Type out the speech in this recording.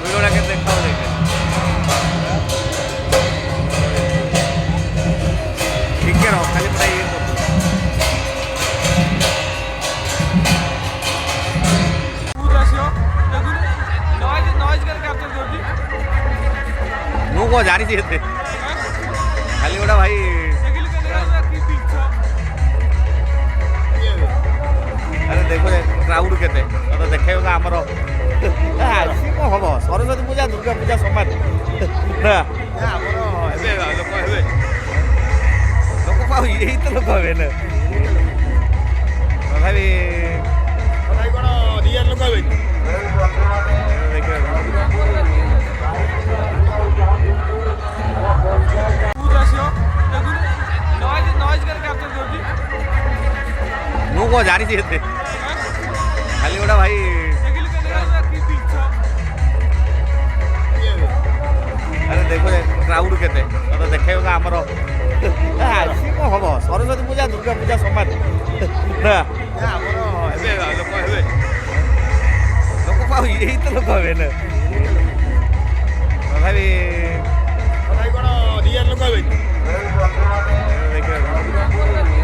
ଭିଡ଼ିଓଟା କେତେ ଦେଖାଉ ଦେଖେ ଟିକେ ରହ ଖାଲି ପୁରା ଇଏ କରୁଛୁ ମୁଁ କ'ଣ ଜାଣିଛି ଏତେ ଖାଲି ଗୋଟା ଭାଇ ଆରେ ଦେଖ କ୍ରାଉଡ୍ କେତେ ତ ଦେଖେଇବ ଆମର ଆଜି କ'ଣ ହବ ସରସ୍ୱତୀ ପୂଜା ଦୁର୍ଗା ପୂଜା ସମାନ ନା ଆମର ଏବେ ଲୋକ ହେବେ ଲୋକ ଆଉ ଏଇ ତ ଲୋକ ହେବେ ନା ତଥାପି କ'ଣ ରିଅଲ୍ ଲୋକ ହେବେ ମୁଁ କ'ଣ ଜାଣିଛି ଏତେ ଖାଲି ଗୋଟା ଭାଇ ଆରେ ଦେଖ କ୍ରାଉଡ୍ କେତେ ତ ଦେଖେଇବ ଆମର ଆଜି କ'ଣ ହବ ସରସ୍ୱତୀ ପୂଜା ଦୁର୍ଗା ପୂଜା ସମାନ ନା ଆମର ଏବେ ଲୋକ ହେବେ ଲୋକ ଆଉ ଏଇ ତ ଲୋକ ହେବେ ନା ତଥାପି କ'ଣ ରିଅଲ୍ ଲୋକ ହେବେ ଦେଖିବାକୁ